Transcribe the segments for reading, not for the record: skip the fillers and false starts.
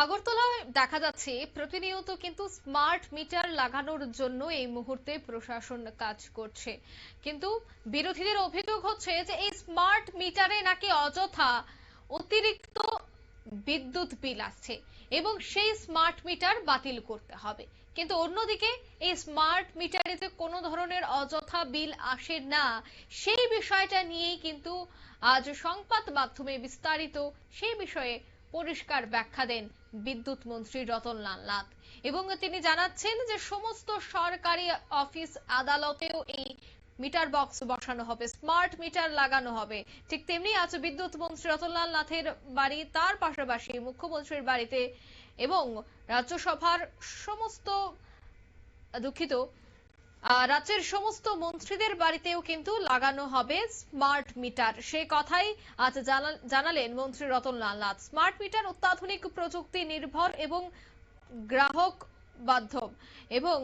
আগরতলায় দেখা যাচ্ছে প্রতিনিয়ত কিন্তু স্মার্ট মিটার লাগানোর জন্য এই মুহূর্তে প্রশাসন কাজ করছে, কিন্তু বিরোধীদের অভিযোগ হচ্ছে যে এই স্মার্ট মিটারে নাকি অযথা অতিরিক্ত বিদ্যুৎ বিল আসছে এবং সেই স্মার্ট মিটার বাতিল করতে হবে। কিন্তু অন্যদিকে এই স্মার্ট মিটারে যে কোনো ধরনের অযথা বিল আসে না, সেই বিষয়টা নিয়েই কিন্তু আজ সংবাদ মাধ্যমে বিস্তারিত সেই বিষয়ে পরিষ্কার ব্যাখ্যা দেন বিদ্যুৎ মন্ত্রী রতনলাল নাথ। এবং তিনি জানাচ্ছেন যে সমস্ত সরকারি অফিস আদালতেও এই মিটার বক্স বসানো হবে, স্মার্ট মিটার লাগানো হবে। ঠিক তেমনি আজ বিদ্যুৎ মন্ত্রী রতনলাল নাথের বাড়ি, তার পাশাপাশি মুখ্যমন্ত্রীর বাড়িতে এবং রাজ্যসভার সমস্ত দুঃখিত রাজ্যের সমস্ত মন্ত্রীদের বাড়িতেও কিন্তু লাগানো হবে স্মার্ট মিটার। সেই কথাই আজ জানালেন মন্ত্রী রতনলাল নাথ। স্মার্ট মিটার অত্যাধুনিক প্রযুক্তি নির্ভর এবং গ্রাহক বান্ধব এবং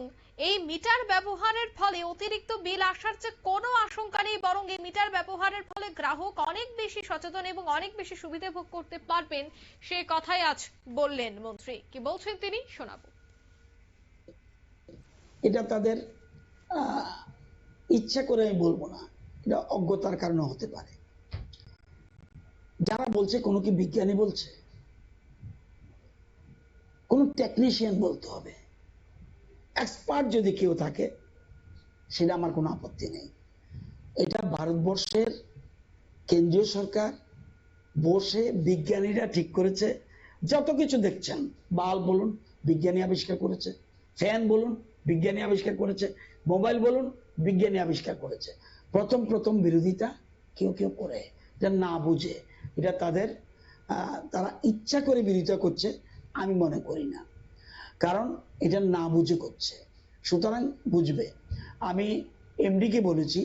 এই মিটার ব্যবহারের ফলে অতিরিক্ত বিল আসার যে কোনো আশঙ্কা নেই, বরং এই মিটার ব্যবহারের ফলে গ্রাহক অনেক বেশি সচেতন এবং অনেক বেশি সুবিধা ভোগ করতে পারবেন। সে কথাই আজ বললেন মন্ত্রী। কি বলছেন তিনি শোনাবো। এটা তাদের ইচ্ছা করে আমি বলবো না, এটা অজ্ঞতার কারণে হতে পারে। যারা বলছে কোনো কি বিজ্ঞানী বলছে, কোন টেকনিশিয়ান বলতে হবে, এক্সপার্ট যদি কেউ থাকে সেটা আমার কোনো আপত্তি নেই। এটা ভারতবর্ষের কেন্দ্রীয় সরকার বসে বিজ্ঞানীরা ঠিক করেছে। যত কিছু দেখছেন, বাল্ব বলুন বিজ্ঞানী আবিষ্কার করেছে, ফ্যান বলুন বিজ্ঞানী আবিষ্কার করেছে, মোবাইল বলুন বিজ্ঞানী আবিষ্কার করেছে। প্রথম বিরোধিতা কেউ কেউ করে, এটা না বুঝে, এটা তারা ইচ্ছা করে বিরোধিতা করছে আমি মনে করি না, কারণ এটা না বুঝে করছে। সুতরাং বুঝবে। আমি এমডি কে বলেছি,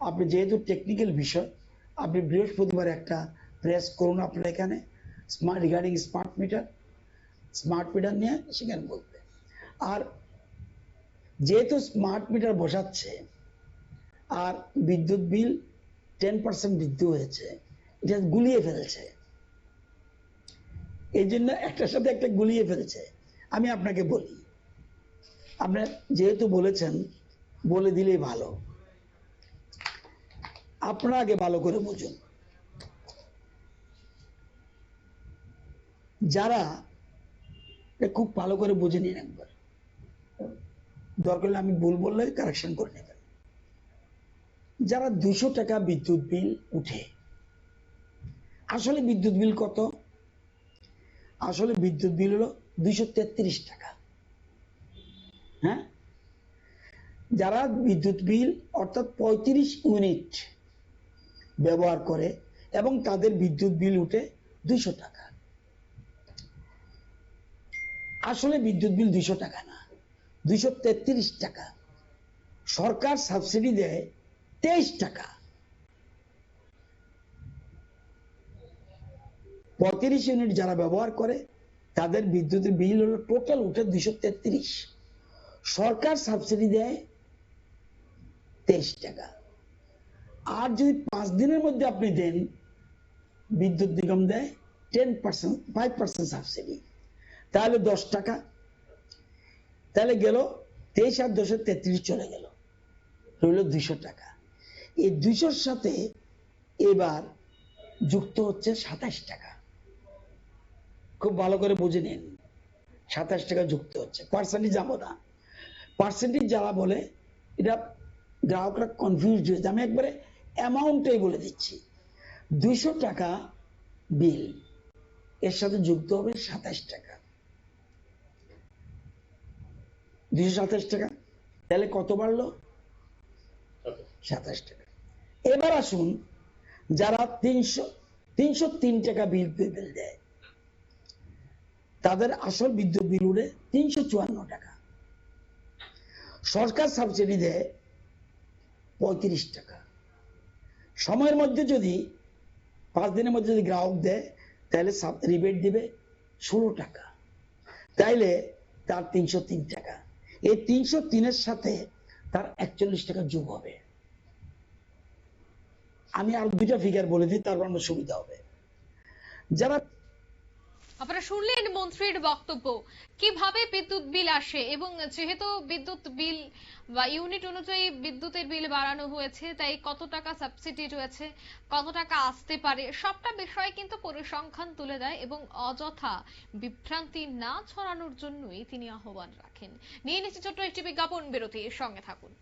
আপনি যেহেতু টেকনিক্যাল বিষয়, আপনি বৃহস্পতিবার একটা প্রেস করুন আপনার এখানে রিগার্ডিং স্মার্ট মিটার নিয়ে, সেখানে বলবে। আর যেহেতু স্মার্ট মিটার বসাচ্ছে আর বিদ্যুৎ বিল 10% বৃদ্ধি হয়েছে, এটা গুলিয়ে ফেলছে, এই জন্য একটার সাথে একটা গুলিয়ে ফেলছে। আমি আপনাকে বলি, আপনার যেহেতু বলেছেন বলে দিলেই ভালো, আপনারা আগে ভালো করে বুঝুন। যারা খুব ভালো করে বুঝে নিন একবার, দরকার হলে আমি ভুল বললে কারেকশন করে নেবেন। যারা 200 টাকা বিদ্যুৎ বিল উঠে, আসলে বিদ্যুৎ বিল কত? আসলে বিদ্যুৎ বিল হলো 233 টাকা। হ্যাঁ, যারা বিদ্যুৎ বিল অর্থাৎ 35 ইউনিট ব্যবহার করে এবং তাদের বিদ্যুৎ বিল উঠে 200 টাকা, আসলে বিদ্যুৎ বিল 200 টাকা না, 233 টাকা। সরকার সাবসিডি দেয় 23 টাকা। 35 ইউনিট যারা ব্যবহার করে তাদের বিদ্যুতের বিল হলো টোটাল উঠে 233, সরকার সাবসিডি দেয় 23 টাকা। আর যদি 5 দিনের মধ্যে আপনি দেন, বিদ্যুৎ নিগম দেয় 10%, 5% সাবসিডি, তাহলে 10 টাকা, তাহলে গেল 23 আর 10 33 চলে গেল, রইল 200 টাকা। এই 200-র সাথে এবার যুক্ত হচ্ছে 27 টাকা। খুব ভালো করে বুঝে নিন, 27 টাকা যুক্ত হচ্ছে। পার্সেন্টেজ যাবো না, পার্সেন্টেজ যারা বলে এটা গ্রাহকরা কনফিউজ হয়েছে। আমি একবারে অ্যামাউন্টটাই বলে দিচ্ছি, 200 টাকা বিল, এর সাথে যুক্ত হবে 27 টাকা, 227 টাকা, তাহলে কত বাড়লো? 27 টাকা। এবার আসুন, যারা 303 টাকা বিল দেয়, তাদের আসল বিদ্যুৎ বিল উঠে 354 টাকা, সরকার সাবসিডি দেয় 35 টাকা। সময়ের মধ্যে যদি 5 দিনের মধ্যে যদি গ্রাহক দেয়, তাহলে রিবেট দিবে 16 টাকা, তাইলে তার 303 টাকা। এই 303-এর সাথে তার 41 টাকা যোগ হবে। আমি আর দুইটা ফিগার বলে দিই, তারপর আমার সুবিধা হবে। যারা আপনারা শুনলেন মন্ত্রীর বক্তব্য। কিভাবে বিদ্যুৎ বিল আসে এবং যেহেতু বিদ্যুৎ বিল বা ইউনিট অনুযায়ী বিদ্যুতের বিল বাড়ানো হয়েছে, তাই কত টাকা সাবসিডি রয়েছে, কত টাকা আসতে পারে, সবটা বিষয় কিন্তু পরিসংখ্যান তুলে দেয় এবং অযথা বিভ্রান্তি না ছড়ানোর জন্যই তিনি আহ্বান রাখেন। নিয়ে নিচ্ছে ছোট্ট একটি বিজ্ঞাপন বিরতি, সঙ্গে থাকুন।